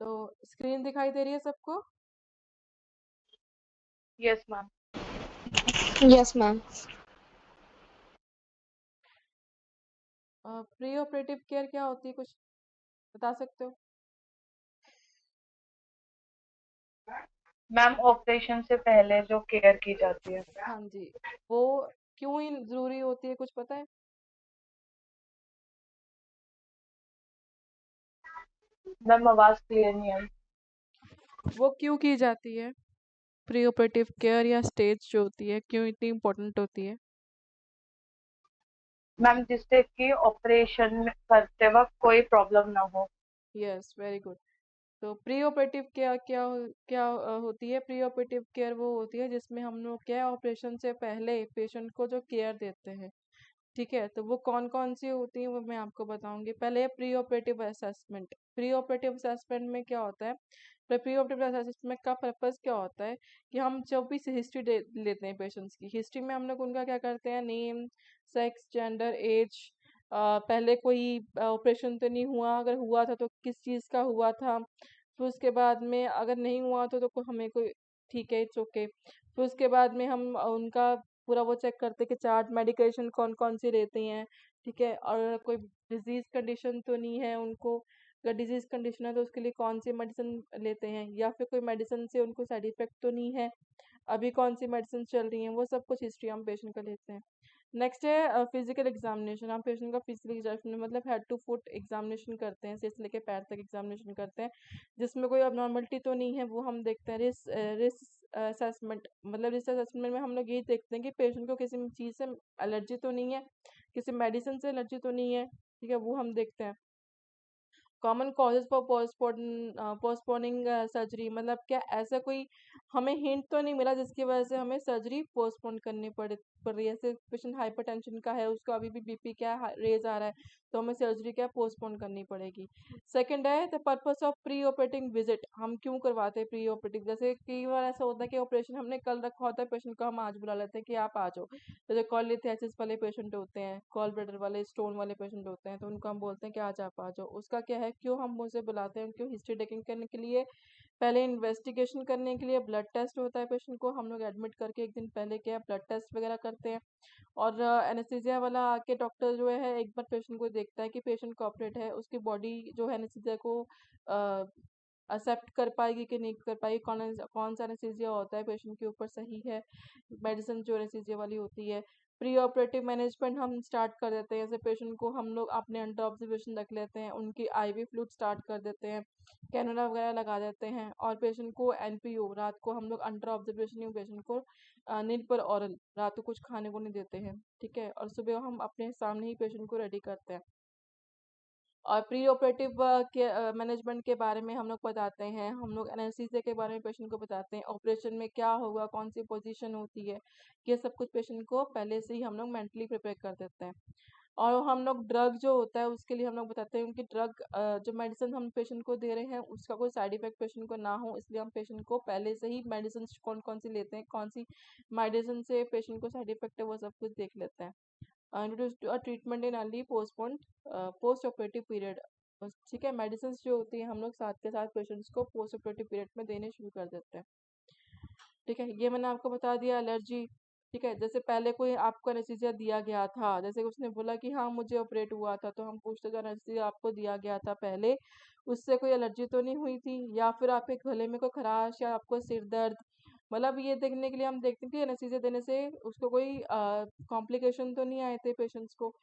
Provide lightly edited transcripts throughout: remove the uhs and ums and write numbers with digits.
तो स्क्रीन दिखाई दे रही है सबको? Yes ma'am. Yes, ma'am. Pre operative care क्या होती है, कुछ बता सकते हो? मैम ऑपरेशन से पहले जो केयर की जाती है। हाँ जी। वो क्यों ही जरूरी होती है, कुछ पता है? मैम आवाज क्लियर नहीं आई। वो क्यों की जाती है? प्री ऑपरेटिव केयर या स्टेज जो होती है, क्यों इतनी इम्पोर्टेंट होती है? मैम जिससे कि ऑपरेशन करते वक्त कोई प्रॉब्लम ना हो। Yes, very good. तो प्री ऑपरेटिव केयर क्या होती है? प्री ऑपरेटिव केयर वो होती है जिसमें हम लोग क्या है, ऑपरेशन से पहले पेशेंट को जो केयर देते हैं। ठीक है, तो वो कौन कौन सी होती है वो मैं आपको बताऊंगी। पहले है pre operative assessment. Pre operative assessment में क्या होता है? प्री ऑपरेटिव असेसमेंट का पर्पस क्या होता है कि हम जब भी हिस्ट्री लेते हैं पेशेंट्स की, हिस्ट्री में हम लोग उनका क्या करते हैं, नेम, सेक्स, जेंडर, एज, पहले कोई ऑपरेशन तो नहीं हुआ, अगर हुआ था तो किस चीज़ का हुआ था। फिर उसके बाद में अगर नहीं हुआ तो हमें कोई, ठीक है, इट्स ओके। फिर उसके बाद में हम उनका पूरा वो चेक करते हैं कि चार्ट मेडिकेशन कौन कौन सी लेती हैं। ठीक है, और कोई डिजीज कंडीशन तो नहीं है उनको, अगर डिजीज कंडीशन है तो उसके लिए कौन सी मेडिसिन लेते हैं, या फिर कोई मेडिसिन से उनको साइड इफेक्ट तो नहीं है, अभी कौन सी मेडिसिन चल रही हैं, वो सब कुछ हिस्ट्री हम पेशेंट का लेते हैं। नेक्स्ट है फिजिकल एग्जामिनेशन। हम पेशेंट का फिजिकल एग्जामिनेशन मतलब हेड टू फुट एग्जामिनेशन करते हैं, सिर से लेके पैर तक एग्जामिनेशन करते हैं, जिसमें कोई अबनॉर्मलिटी तो नहीं है वो हम देखते हैं। रिस्क असेसमेंट, मतलब रिस्क असेसमेंट में हम लोग यही देखते हैं कि पेशेंट को किसी चीज़ से एलर्जी तो नहीं है, किसी मेडिसिन से एलर्जी तो नहीं है। ठीक है, वो हम देखते हैं। Common causes for postponing surgery, मतलब क्या ऐसा कोई हमें हिंट तो नहीं मिला जिसकी वजह से हमें सर्जरी पोस्टपोन करनी पड़ रही है। जैसे पेशेंट हाइपरटेंशन का है, उसको अभी भी बीपी क्या रेज आ रहा है, तो हमें सर्जरी क्या पोस्टपोन करनी पड़ेगी। सेकंड है the purpose of pre operating visit. हम क्यों करवाते हैं प्री ऑपरेटिव? जैसे कई बार ऐसा होता है कि ऑपरेशन हमने कल रखा होता है, पेशेंट को हम आज बुला लेते हैं कि आप आ जाओ। जैसे कॉलिथियासिस वाले पेशेंट होते हैं, कॉल ब्लैडर वाले, स्टोन वाले पेशेंट होते हैं, तो उनको हम बोलते हैं कि आज आप आ जाओ। उसका क्या है, क्यों हम उसे बुलाते हैं? क्यों? हिस्ट्री टेकिंग करने के लिए, पहले इन्वेस्टिगेशन करने के लिए। ब्लड टेस्ट होता है पेशेंट को, हम लोग एडमिट करके एक दिन पहले क्या ब्लड टेस्ट वगैरह करते हैं। और एनेस्थीसिया वाला आके डॉक्टर जो है एक बार पेशेंट को देखता है कि पेशेंट कॉपरेट है, उसकी बॉडी जो है एनेस्थीसिया को एक्सेप्ट कर पाएगी कि नहीं कर पाएगी, कौन सा एनेस्थीसिया होता है पेशेंट के ऊपर सही है, मेडिसिन जो एनेस्थीसिया वाली होती है। प्री ऑपरेटिव मैनेजमेंट हम स्टार्ट कर देते हैं, जैसे पेशेंट को हम लोग अपने अंडर ऑब्जर्वेशन रख लेते हैं, उनकी आईवी फ्लूइड स्टार्ट कर देते हैं, कैनुला वगैरह लगा देते हैं, और पेशेंट को एनपीओ रात को हम लोग अंडर ऑब्जर्वेशन ही पेशेंट को नील पर ऑरल रात को कुछ खाने को नहीं देते हैं। ठीक है, और सुबह हम अपने सामने ही पेशेंट को रेडी करते हैं। और प्री ऑपरेटिव के मैनेजमेंट के बारे में हम लोग बताते हैं, हम लोग एनेस्थीसिया के बारे में पेशेंट को बताते हैं, ऑपरेशन में क्या होगा, कौन सी पोजीशन होती है, ये सब कुछ पेशेंट को पहले से ही हम लोग मेंटली प्रिपेयर कर देते हैं। और हम लोग ड्रग जो होता है उसके लिए हम लोग बताते हैं कि ड्रग जो मेडिसिन हम पेशेंट को दे रहे हैं उसका कोई साइड इफेक्ट पेशेंट को ना हो, इसलिए हम पेशेंट को पहले से ही मेडिसिन कौन कौन सी लेते हैं, कौन सी मेडिसिन से पेशेंट को साइड इफेक्ट है, वो सब कुछ देख लेते हैं। Introduce treatment in early postpone post operative period. ठीक है, मेडिसिन जो होती है हम लोग साथ के साथ पेशेंट्स को पोस्ट ऑपरेटिव पीरियड में देने शुरू कर देते हैं। ठीक है, ये मैंने आपको बता दिया एलर्जी। ठीक है, जैसे पहले कोई आपको एनेस्थीसिया दिया गया था, जैसे उसने बोला कि हाँ मुझे ऑपरेट हुआ था, तो हम पूछते जो एनेस्थीसिया आपको दिया गया था पहले, उससे कोई एलर्जी तो नहीं हुई थी, या फिर आपके गले में कोई खराश या आपको सिर दर्द, मतलब ये देखने के लिए हम देखते हैं कि एनेस्थीसिया देने से उसको कोई कॉम्प्लिकेशन तो नहीं आए थे पेशेंट्स को,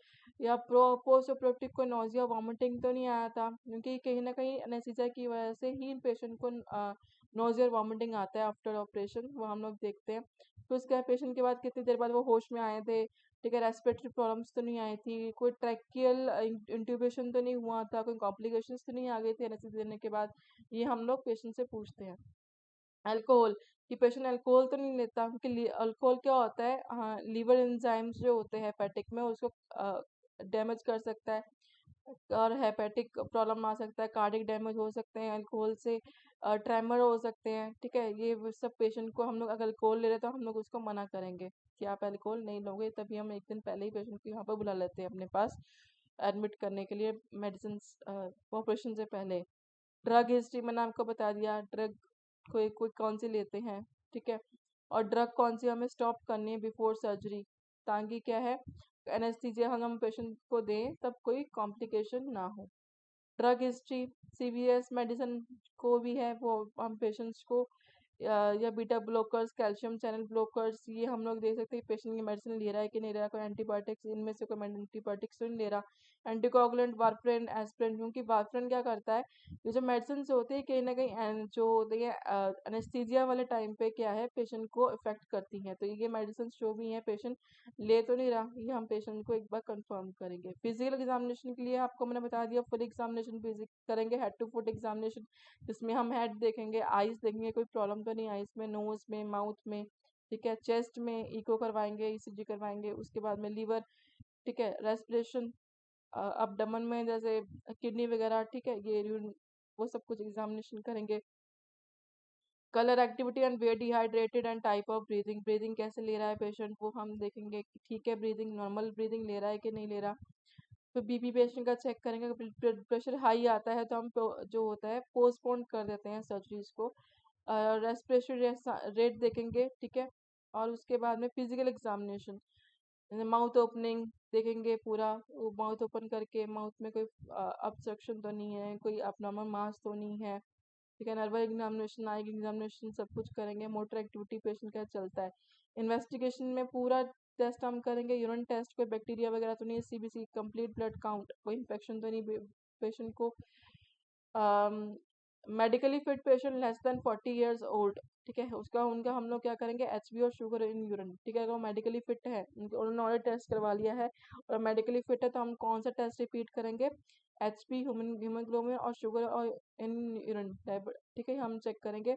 या पोस्ट ऑपरेटिव को नोजिया वॉमिटिंग तो नहीं आया था, क्योंकि कहीं ना कहीं एनेस्थीसिया की वजह से ही पेशेंट को नोजिया वॉमिटिंग आता है आफ्टर ऑपरेशन, वो हम लोग देखते हैं। फिर उसके बाद पेशेंट के बाद कितनी देर बाद वो होश में आए थे, ठीक है, रेस्पिरेटरी प्रॉब्लम्स तो नहीं आई थी, कोई ट्रैकियल इंट्यूबेशन तो नहीं हुआ था, कोई कॉम्प्लिकेशंस तो नहीं आ गई थी एनेस्थीसिया देने के बाद, ये हम लोग पेशेंट से पूछते हैं। अल्कोहल, कि पेशेंट अल्कोहल तो नहीं लेता, क्योंकि अल्कोहल क्या होता है, हाँ, लीवर एंजाइम्स जो होते हैं हेपेटिक में उसको डैमेज कर सकता है, और हेपेटिक प्रॉब्लम आ सकता है, कार्डिक डैमेज हो सकते हैं अल्कोहल से, ट्रेमर हो सकते हैं। ठीक है, ये वो सब पेशेंट को हम लोग अगर अल्कोहल ले रहे तो हम लोग उसको मना करेंगे कि आप अल्कोहल नहीं लोगे, तभी हम एक दिन पहले ही पेशेंट को यहाँ पर बुला लेते हैं अपने पास एडमिट करने के लिए, मेडिसिन ऑपरेशन से पहले। ड्रग हिस्ट्री मैंने आपको बता दिया, ड्रग कोई कोई कौन सी लेते हैं, ठीक है, और ड्रग कौन सी हमें स्टॉप करनी है बिफोर सर्जरी, ताकि क्या है एनेस्थीसिया हम पेशेंट को दें तब कोई कॉम्प्लिकेशन ना हो। ड्रग हिस्ट्री सीवीएस मेडिसिन को भी है, वो हम पेशेंट्स को या beta blockers, calcium channel blockers, ये हम लोग दे सकते हैं पेशेंट की मेडिसिन ले रहा है कि नहीं ले रहा, कोई एंटीबायोटिक्स इनमें से कोई एंटीबायोटिक्स तो नहीं ले रहा। एंटीकोगुलेंट वार्फरिन एस्पिरिन, क्योंकि वार्फरिन क्या करता है, ये जो मेडिसिन होती है कहीं ना कहीं जो होती है एनेस्थीसिया वाले टाइम पे क्या है पेशेंट को इफेक्ट करती हैं, तो ये मेडिसिन जो भी है पेशेंट ले तो नहीं रहा, ये हम पेशेंट को एक बार कंफर्म करेंगे। फिजिकल एग्जामिनेशन के लिए आपको मैंने बता दिया, फुल एग्जामिनेशन करेंगे, हेड टू फुट एग्जामिनेशन, जिसमें हम हेड देखेंगे, आईज देखेंगे कोई प्रॉब्लम तो नहीं आईज में, नोज में, माउथ में, ठीक है, चेस्ट में इको करवाएंगे, ईसीजी करवाएंगे, उसके बाद में लीवर, ठीक है, रेस्पिरेशन, अबडमन में जैसे किडनी वगैरह, ठीक है, ये वो सब कुछ एग्जामिनेशन करेंगे। Colour activity and wet, dehydrated and type of breathing, breathing कैसे ले रहा है पेशेंट वो हम देखेंगे कि ठीक है ब्रीदिंग नॉर्मल ब्रीदिंग ले रहा है कि नहीं ले रहा। तो बीपी पेशेंट का चेक करेंगे, ब्लड प्रेशर हाई आता है तो हम जो होता है पोस्टपोन कर देते हैं सर्जरीज को। रेस्पिरेटरी रेट देखेंगे, ठीक है, और उसके बाद में फिजिकल एग्जामिनेशन, माउथ ओपनिंग देखेंगे पूरा, माउथ ओपन करके माउथ में कोई ऑब्स्ट्रक्शन तो नहीं है, कोई abnormal मास तो नहीं है, ठीक है, नर्वल एग्जामिनेशन, आई एग्जामिनेशन सब कुछ करेंगे। मोटर एक्टिविटी पेशेंट का चलता है। इन्वेस्टिगेशन में पूरा टेस्ट हम करेंगे, यूरिन टेस्ट, कोई बैक्टीरिया वगैरह तो नहीं है, सीबीसी, कंप्लीट ब्लड काउंट, कोई इन्फेक्शन तो नहीं पेशेंट को। Medically fit patient less than 40 years old, ठीक है, उसका उनका हम लोग क्या करेंगे एचबी और शुगर इन यूरिन, ठीक है, अगर वो मेडिकली फिट है, उन्होंने ऑलरेडी टेस्ट करवा लिया है और मेडिकली फिट है तो हम कौन सा टेस्ट रिपीट करेंगे, एचपी, हीमोग्लोबिन और शुगर और इन यूरिन, ठीक है, हम चेक करेंगे।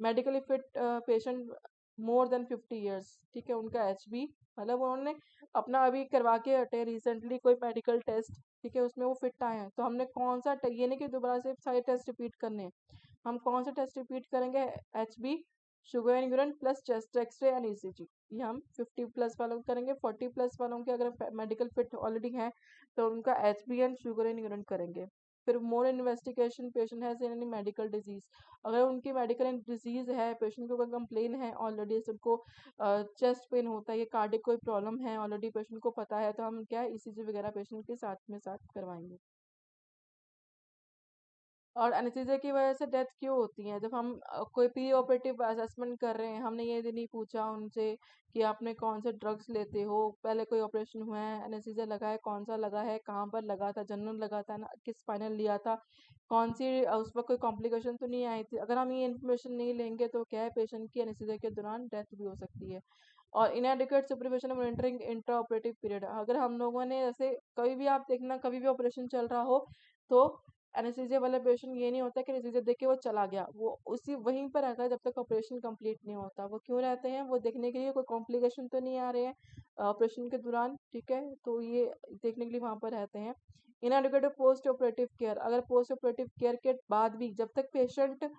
Medically fit patient more than 50 years, ठीक है, उनका एचबी मतलब उन्होंने अपना अभी करवा के हटे रिसेंटली कोई मेडिकल टेस्ट, ठीक है, उसमें वो फिट आए हैं, तो हमने कौन सा ये नहीं कि दोबारा से सारे टेस्ट रिपीट करने हैं, हम कौन सा टेस्ट रिपीट करेंगे, HB, sugar and urine plus chest X-ray and ECG, ये हम 50+ वालों को करेंगे। 40+ वालों के अगर मेडिकल फिट ऑलरेडी है तो उनका HB and sugar and urine करेंगे। फिर more investigation, patient has any medical disease, अगर उनकी मेडिकल डिजीज है, पेशेंट को कोई कंप्लेन है ऑलरेडी, सबको चेस्ट पेन होता है, ये कार्डिक कोई प्रॉब्लम है ऑलरेडी पेशेंट को पता है, तो हम क्या ईसीजी वगैरह पेशेंट के साथ में साथ करवाएंगे। और एनेस्थीसिया की वजह से डेथ क्यों होती है, जब हम कोई प्री ऑपरेटिव असेसमेंट कर रहे हैं, हमने ये भी नहीं पूछा उनसे कि आपने कौन से ड्रग्स लेते हो, पहले कोई ऑपरेशन हुआ है, एनेस्थीसिया लगा है, कौन सा लगा है, कहाँ पर लगा था, जनरल लगा था ना, किस स्पाइनल लिया था, कौन सी उस वक्त कोई कॉम्प्लिकेशन तो नहीं आई थी, अगर हम ये इन्फॉर्मेशन नहीं लेंगे तो क्या है पेशेंट की एनेस्थीसिया के दौरान डेथ भी हो सकती है। और इनएडिक्वेट supervision monitoring intra operative period, अगर हम लोगों ने जैसे कभी भी आप देखना कभी भी ऑपरेशन चल रहा हो तो एनेस्थीसिया वाला पेशेंट ये नहीं होता कि एनेस्थीसिया देख के वो चला गया, वो उसी वहीं पर रहता है जब तक ऑपरेशन कंप्लीट नहीं होता। वो क्यों रहते हैं, वो देखने के लिए कोई कॉम्प्लिकेशन तो नहीं आ रहे हैं ऑपरेशन के दौरान, ठीक है, तो ये देखने के लिए वहां पर रहते हैं। इनएडिक्वेट पोस्ट ऑपरेटिव केयर, अगर पोस्ट ऑपरेटिव केयर के बाद भी जब तक पेशेंट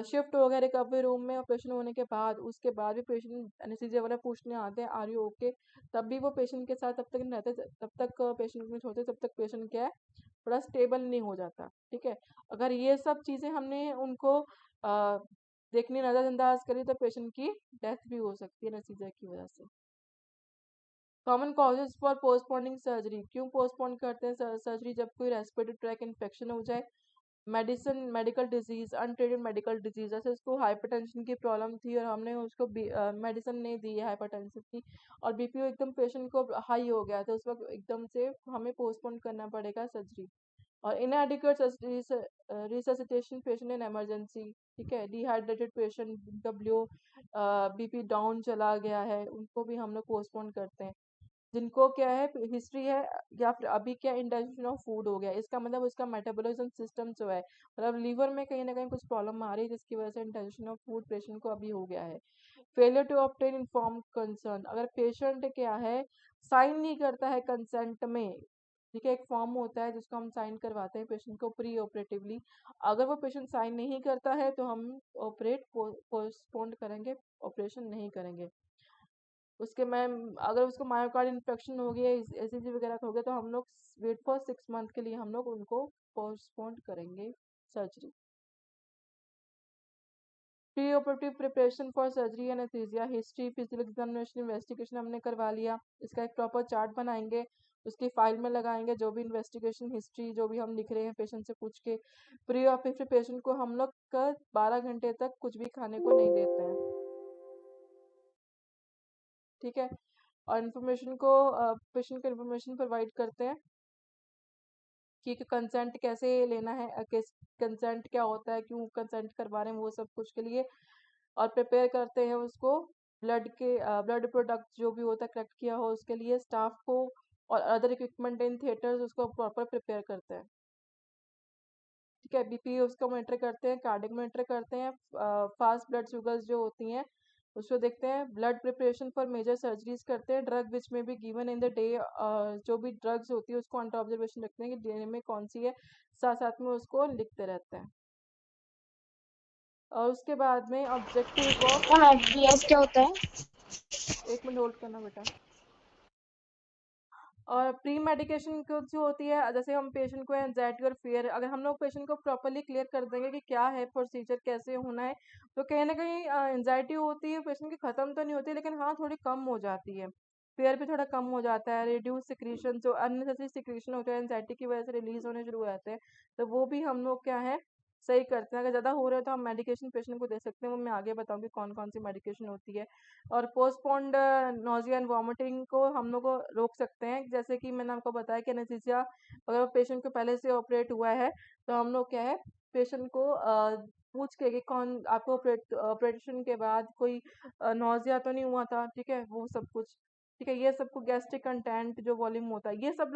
शिफ्ट हो गया रिकवरी रूम में ऑपरेशन होने के बाद, उसके बाद भी पेशेंट एनेस्थीसिया वाला पूछने आते हैं आर यू ओके, तब भी वो पेशेंट के साथ तब तक नहीं रहते तब तक पेशेंट में होते तब तक पेशेंट क्या है थोड़ा स्टेबल नहीं हो जाता, ठीक है। अगर ये सब चीजें हमने उनको देखनी नजरअंदाज करी तो पेशेंट की डेथ भी हो सकती है एनेस्थीसिया की वजह से। Common causes for postponing surgery, क्यों पोस्टपोन करते हैं सर्जरी, जब कोई रेस्पिरेटरी ट्रैक इन्फेक्शन हो जाए, medical disease, untreated medical disease, जैसे उसको हाइपरटेंशन की प्रॉब्लम थी और हमने उसको मेडिसिन नहीं दी है हाइपरटेंशन की, और बीपी एकदम पेशेंट को हाई हो गया तो उस वक्त एकदम से हमें पोस्टपोन करना पड़ेगा सर्जरी। और इनएडिक्वेट रिससिटेशन पेशेंट इन इमरजेंसी, ठीक है, dehydrated patient, W BP down चला गया है, उनको भी हम लोग पोस्टपोन करते हैं। जिनको क्या है हिस्ट्री है या फिर अभी क्या इंडाइजेशन ऑफ फूड हो गया, इसका मतलब उसका मेटाबॉलिज्म सिस्टम जो है, मतलब लीवर में कहीं ना कहीं कुछ प्रॉब्लम आ रही है जिसकी वजह से इंडाइजेशन ऑफ फूड पेशेंट को अभी हो गया है। Failure to obtain inform concern, अगर पेशेंट क्या है साइन नहीं करता है कंसेंट में, ठीक है, एक फॉर्म होता है जिसको हम साइन करवाते हैं पेशेंट को प्री ऑपरेटिवली, अगर वो पेशेंट साइन नहीं करता है तो हम ऑपरेट पोस्टपोन करेंगे, ऑपरेशन नहीं करेंगे। उसके मैम अगर उसको मायोकार्ड इन्फेक्शन हो गया, एसीजी वगैरह का हो गया तो हम लोग वेट फॉर 6 मंथ के लिए हम लोग उनको पोस्टपोन करेंगे surgery. Pre operative preparation for surgery anaesthesia, history, physical examination, investigation हमने करवा लिया। इसका एक प्रॉपर चार्ट बनाएंगे, उसकी फाइल में लगाएंगे जो भी इन्वेस्टिगेशन हिस्ट्री जो भी हम लिख रहे हैं पेशेंट से पूछ के। प्री ऑपरेटिव पेशेंट को हम लोग 12 घंटे तक कुछ भी खाने को नहीं देते हैं, ठीक है। और इन्फॉर्मेशन को पेशेंट को इन्फॉर्मेशन प्रोवाइड करते हैं कि कंसेंट कैसे लेना है, कंसेंट क्या होता है, क्यों कंसेंट करवा रहे हैं, वो सब कुछ के लिए। और प्रिपेयर करते हैं उसको ब्लड प्रोडक्ट जो भी होता है कलेक्ट किया हो उसके लिए स्टाफ को, और अदर इक्विपमेंट इन थिएटर्स उसको प्रॉपर प्रिपेयर करते हैं, ठीक है। बीपी उसका मॉनिटर करते हैं, कार्डियक मॉनिटर करते हैं, फास्ट ब्लड शुगर्स जो होती हैं उसको देखते हैं, blood preparation for major surgeries करते हैं, ड्रग विच में भी गिवन इन द डे, जो भी ड्रग्स होती है उसको अंडर ऑब्जर्वेशन रखते हैं कि डे में कौन सी है, साथ साथ में उसको लिखते रहते हैं। और उसके बाद में ऑब्जेक्टिव ऑफ FPS क्या होता है? 1 मिनट होल्ड करना बेटा। और प्री मेडिकेशन जो होती है, जैसे हम पेशेंट को एंजाइटी और फियर, अगर हम लोग पेशेंट को प्रॉपरली क्लियर कर देंगे कि क्या है प्रोसीजर कैसे होना है, तो कहीं ना कहीं एंजाइटी होती है पेशेंट की खत्म तो नहीं होती, लेकिन हाँ थोड़ी कम हो जाती है, फियर भी थोड़ा कम हो जाता है, रिड्यूस सिक्रीशन जो अननेसेसरी सिक्रीशन होते हैं एंजाइटी की वजह से रिलीज होने शुरू हो जाते हैं, तो वो भी हम लोग क्या है सही करते हैं। अगर ज़्यादा हो रहा है तो हम मेडिकेशन पेशेंट को दे सकते हैं, वो मैं आगे बताऊंगी कौन कौन सी मेडिकेशन होती है। और पोस्टपोन्ड नोजिया एंड वॉमिटिंग को हम लोग को रोक सकते हैं, जैसे कि मैंने आपको बताया कि एनेस्थीसिया अगर पेशेंट को पहले से ऑपरेट हुआ है तो हम लोग क्या है पेशेंट को पूछ के कि कौन आपको ऑपरेशन के बाद कोई नोजिया तो नहीं हुआ था, ठीक है, वो सब कुछ, ठीक है। ये सबको गैस्ट्रिक कंटेंट जो वॉल्यूम होता है, ये सब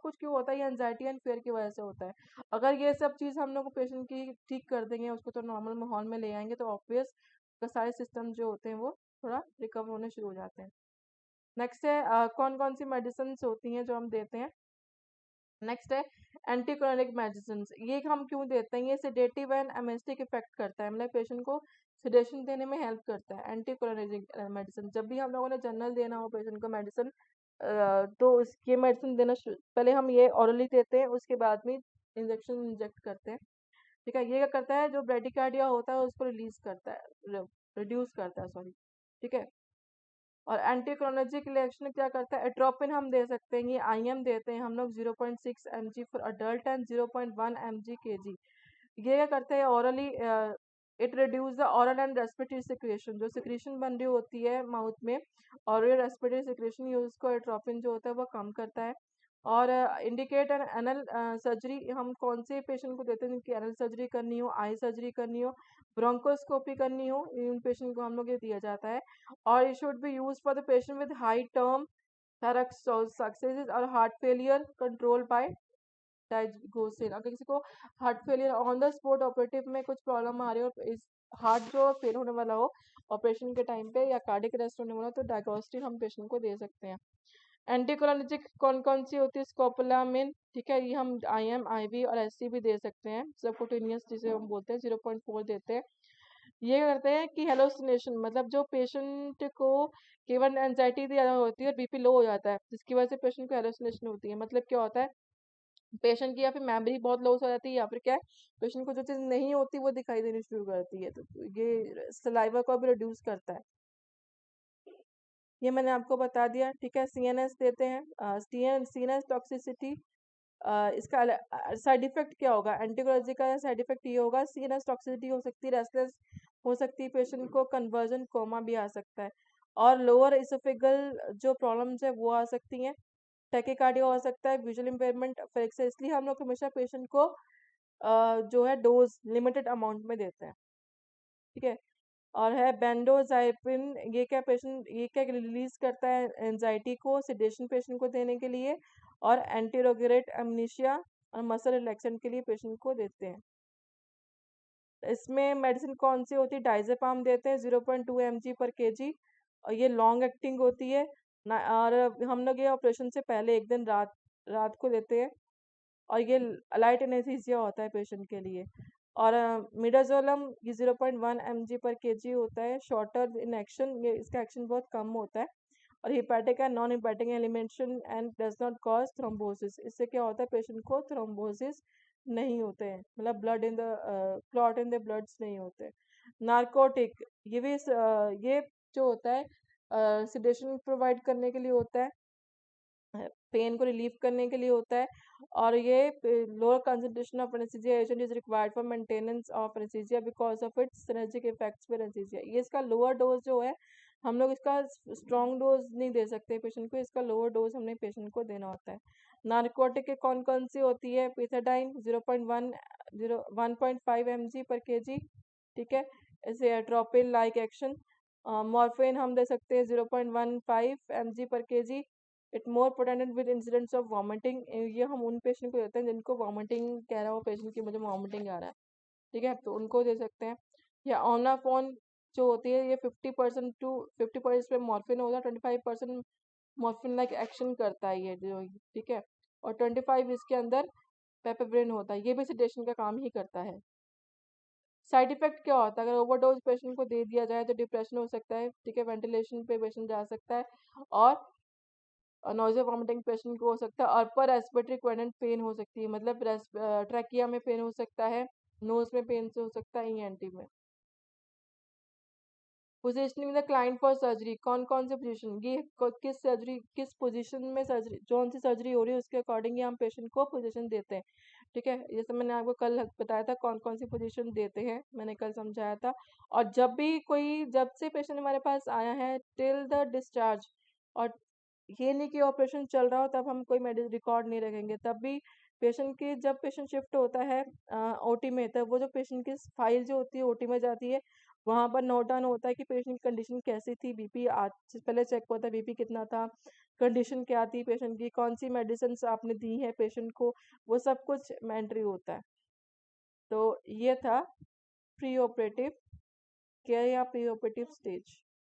कुछ क्यों होता है, ये एंजाइटी एंड फेयर की वजह से होता है। अगर ये सब चीज़ हम लोग पेशेंट की ठीक कर देंगे, उसको तो नॉर्मल माहौल में ले आएंगे, तो ऑब्वियस सारे सिस्टम जो होते हैं वो थोड़ा रिकवर होने शुरू हो जाते हैं। नेक्स्ट है कौन कौन सी मेडिसिन होती हैं जो हम देते हैं। नेक्स्ट है एंटीकोलिक मेडिसिन, ये हम क्यों देते हैं, ये सेडेटिव एंड एमेस्टिक इफेक्ट करता है, मतलब पेशेंट को सेडेशन देने में हेल्प करता है। एंटीकोलिक मेडिसिन जब भी हम लोगों ने जनरल देना हो पेशेंट को मेडिसिन, तो ये मेडिसिन देना पहले हम ये ऑरली देते हैं, उसके बाद में इंजेक्शन इंजेक्ट करते हैं, ठीक है। ये क्या करता है, जो ब्रेडिकार्डिया होता है उसको रिलीज करता है, रिड्यूस करता है, सॉरी, ठीक है। और एंटीक्रोनोलॉजिक रिएक्शन क्या करता है, एट्रोपिन हम दे सकते हैं, ये आईएम देते हैं हम लोग 0.6 mg for adult and 0.1 mg kg। ये क्या करते हैं orally, it reduce the oral and respiratory secretion, जो सिक्रेशन बन रही होती है माउथ में, और ये रेस्पिरेटरी सिक्रेशन यूज को एट्रोपिन जो होता है वो कम करता है। और इंडिकेट एन एनल सर्जरी, हम कौन से पेशेंट को देते हैं जिनकी एनल सर्जरी करनी हो, आई सर्जरी करनी हो, ब्रोंकोस्कोपी करनी हो, इन पेशेंट को हम लोग ये दिया जाता है। और it should be used for the patient with high term successes और हार्ट फेलियर कंट्रोल बाय डाइगोसिन। अगर किसी को heart failure on the spot operative में कुछ प्रॉब्लम आ रही हो, इस हार्ट जो फेल होने वाला हो ऑपरेशन के टाइम पे, या कार्डियक अरेस्ट होने वाला हो, तो डाइगोस्टिन हम पेशेंट को दे सकते हैं। एंटीकोलिनर्जिक कौन कौन सी होती है, स्कोपोलामिन, ठीक है, ये हम IM IV और SC भी दे सकते हैं, सबकुटेनियस जिसे हम बोलते हैं 0.4 देते हैं। ये करते हैं कि हेलोसिनेशन, मतलब जो पेशेंट को केवल एंजाइटी ज़्यादा होती है और बीपी लो हो जाता है, जिसकी वजह से पेशेंट को हेलोसिनेशन होती है। मतलब क्या होता है, पेशेंट की या फिर मेमोरी बहुत लॉस हो जाती है, या फिर क्या है पेशेंट को जो चीज़ नहीं होती वो दिखाई देनी शुरू करती है, तो ये सलाइवा को भी रिड्यूस करता है। ये मैंने आपको बता दिया, ठीक है। CNS देते हैं, CNS टॉक्सिसिटी, इसका साइड इफेक्ट क्या होगा, एंटीकोलॉजी का साइड इफेक्ट ये होगा, CNS टॉक्सिसिटी हो सकती है, रेस्टलेस हो सकती है, पेशेंट को कन्वर्जन कोमा भी आ सकता है, और लोअर इसोफेगल जो प्रॉब्लम्स है वो आ सकती हैं, टैकीकार्डिया हो सकता है, विजुअल इम्पेयरमेंट, फेरिक्स। इसलिए हम लोग हमेशा पेशेंट को जो है डोज लिमिटेड अमाउंट में देते हैं, ठीक है। और है बेंडोजाइपिन, ये क्या रिलीज करता है एंजाइटी को, सिडेशन पेशेंट को देने के लिए, और एंटीरोगेरेट एमनीशिया और मसल रिलैक्सेंट के लिए पेशेंट को देते हैं। इसमें मेडिसिन कौन सी होती है, डाइजेपाम देते हैं 0.2 mg पर kg, और ये लॉन्ग एक्टिंग होती है ना, और हम लोग ये ऑपरेशन से पहले एक दिन रात को देते हैं, और ये लाइट एनेस्थीसिया होता है पेशेंट के लिए। और मिडाजोलम ये 0.1 mg पर kg होता है, शॉर्टर इन एक्शन, ये इसका एक्शन बहुत कम होता है, और hepatic and non hepatic elimination and does not cause thrombosis. इससे क्या होता है पेशेंट को थ्रोम्बोसिस नहीं होते हैं, मतलब blood in the clot in the bloods नहीं होते। नारकोटिक, ये भी ये जो होता है सिडेशन प्रोवाइड करने के लिए होता है, पेन को रिलीव करने के लिए होता है, और ये lower concentration of anaesthesia agent is required for maintenance of anaesthesia because of its synergic effects with anaesthesia. ये इसका लोअर डोज जो है, हम लोग इसका स्ट्रॉन्ग डोज नहीं दे सकते पेशेंट को, इसका लोअर डोज हमने पेशेंट को देना होता है। नारकोटिक के कौन कौन सी होती है? पिथाडाइन 1.5 mg पर kg, ठीक है, ऐसे एट्रोपिन लाइक एक्शन। मॉर्फिन हम दे सकते हैं 0.15 mg पर kg, it more potent with incidents of vomiting. ये हम उन पेशेंट को देते हैं जिनको वॉमिटिंग कह रहा हो पेशेंट की, मुझे वॉमिटिंग आ रहा है, ठीक है, तो उनको दे सकते हैं। या ऑनाफोन जो होती है, ये 50% टू 50% पे मॉर्फिन होगा, 25% मॉर्फिन लाइक एक्शन करता है ये जो, ठीक है, और 25 इसके अंदर पेपेब्रिन होता है, ये भी सिडेशन का काम ही करता है। साइड इफेक्ट क्या होता है? अगर ओवरडोज पेशेंट को दे दिया जाए तो डिप्रेशन हो सकता है, ठीक है, वेंटिलेशन पे पेशेंट जा सकता है, और नॉइज़िया वॉमिटिंग पेशेंट को हो सकता है, और अपर रेस्पिरेटरी क्वेडेंट पेन हो सकती है, मतलब ट्रैकिया में पेन हो सकता है, नोज में पेन से हो सकता है, ईएनटी में। Positioning the client for surgery, कौन कौन से पोजीशन, ये किस सर्जरी, किस पोजीशन में सर्जरी, कौन सी सर्जरी हो रही है उसके अकॉर्डिंग हम पेशेंट को पोजीशन देते हैं, ठीक है, जैसे मैंने आपको कल बताया था कौन कौन सी पोजीशन देते हैं, मैंने कल समझाया था। और जब से पेशेंट हमारे पास आया है टिल द डिस्चार्ज, और ये नहीं कि ऑपरेशन चल रहा हो तब हम कोई मेडिकल रिकॉर्ड नहीं रखेंगे, तब भी पेशेंट की, जब पेशेंट शिफ्ट होता है ओटी में, तब वो जो पेशेंट की फाइल जो होती है ओटी में जाती है, वहाँ पर नोट डाउन होता है कि पेशेंट की कंडीशन कैसी थी, बीपी आज से पहले चेक होता है बीपी कितना था, कंडीशन क्या थी पेशेंट की, कौन सी मेडिसिन आपने दी है पेशेंट को, वो सब कुछ एंट्री होता है। तो ये था प्री ऑपरेटिव केयर या प्री ऑपरेटिव स्टेज।